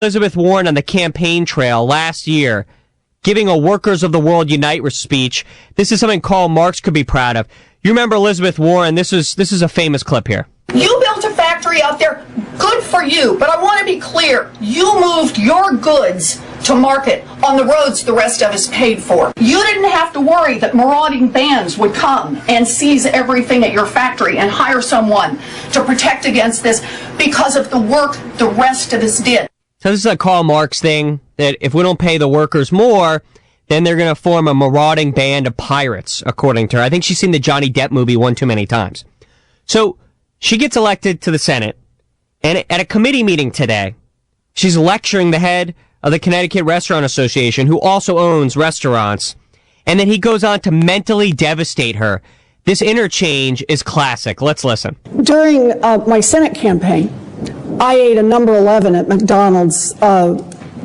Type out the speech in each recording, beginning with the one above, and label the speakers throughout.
Speaker 1: Elizabeth Warren on the campaign trail last year, giving a Workers of the World Unite speech. This is something Karl Marx could be proud of. You remember Elizabeth Warren? This is a famous clip here.
Speaker 2: You built a factory out there. Good for you. But I want to be clear. You moved your goods to market on the roads the rest of us paid for. You didn't have to worry that marauding bands would come and seize everything at your factory and hire someone to protect against this because of the work the rest of us did.
Speaker 1: So this is a Karl Marx thing, that if we don't pay the workers more, then they're going to form a marauding band of pirates, according to her. I think she's seen the Johnny Depp movie one too many times. So she gets elected to the Senate, and at a committee meeting today, she's lecturing the head of the Connecticut Restaurant Association, who also owns restaurants, and then he goes on to mentally devastate her. This interchange is classic. Let's listen.
Speaker 3: During my Senate campaign, I ate a number 11 at McDonald's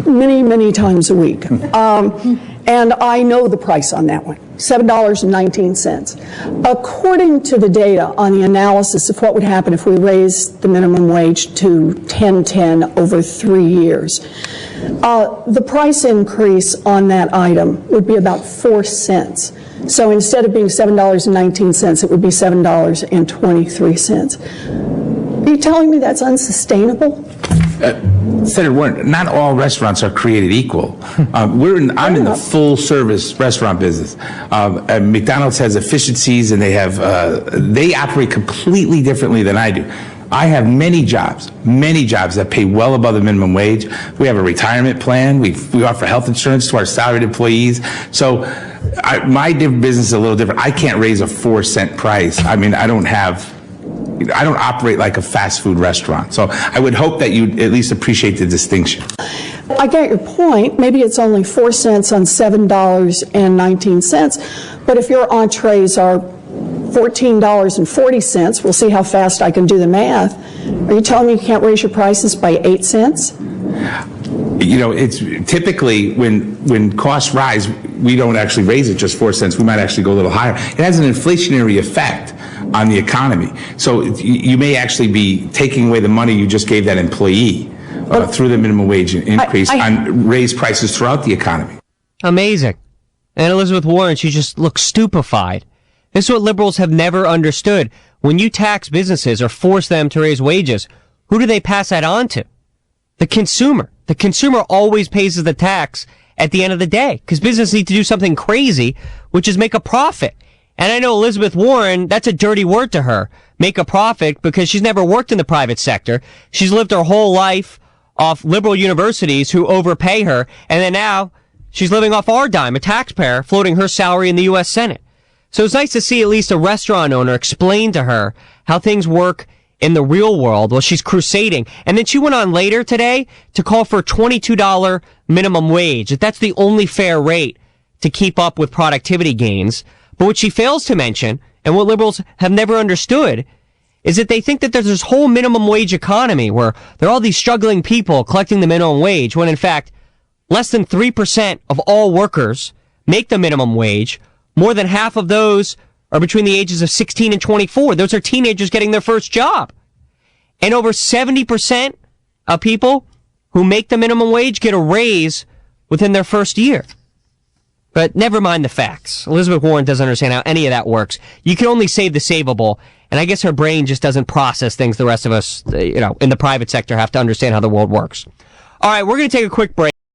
Speaker 3: many times a week. And I know the price on that one, $7.19. According to the data on the analysis of what would happen if we raised the minimum wage to $10.10 over 3 years, the price increase on that item would be about 4 cents. So instead of being $7.19, it would be $7.23. Are you telling me that's unsustainable?
Speaker 4: Senator Warren, not all restaurants are created equal. I'm in the full service restaurant business. McDonald's has efficiencies, and they operate completely differently than I do. I have many jobs that pay well above the minimum wage. We have a retirement plan. We offer health insurance to our salaried employees. So my business is a little different. I can't raise a 4-cent price. I mean, I don't operate like a fast food restaurant. So I would hope that you at least appreciate the distinction.
Speaker 3: I get your point. Maybe it's only 4 cents on $7.19. But if your entrees are $14.40, we'll see how fast I can do the math. Are you telling me you can't raise your prices by 8 cents?
Speaker 4: You know, it's typically when costs rise, we don't actually raise it just 4 cents. We might actually go a little higher. It has an inflationary effect on the economy. So you may actually be taking away the money you just gave that employee through the minimum wage increase and raise prices throughout the economy.
Speaker 1: Amazing. And Elizabeth Warren, she just looks stupefied. This is what liberals have never understood. When you tax businesses or force them to raise wages, who do they pass that on to? The consumer. The consumer always pays the tax at the end of the day, because business need to do something crazy, which is make a profit. And I know Elizabeth Warren, that's a dirty word to her, make a profit, because she's never worked in the private sector. She's lived her whole life off liberal universities who overpay her, and then now she's living off our dime, a taxpayer, floating her salary in the U.S. Senate. So it's nice to see at least a restaurant owner explain to her how things work in the real world while she's crusading. And then she went on later today to call for a $22 minimum wage. That's the only fair rate to keep up with productivity gains. But what she fails to mention, and what liberals have never understood, is that they think that there's this whole minimum wage economy where there are all these struggling people collecting the minimum wage, when in fact, less than 3% of all workers make the minimum wage. More than half of those are between the ages of 16 and 24. Those are teenagers getting their first job. And over 70% of people who make the minimum wage get a raise within their first year. But never mind the facts. Elizabeth Warren doesn't understand how any of that works. You can only save the savable, and I guess her brain just doesn't process things the rest of us, in the private sector have to understand how the world works. All right, we're going to take a quick break.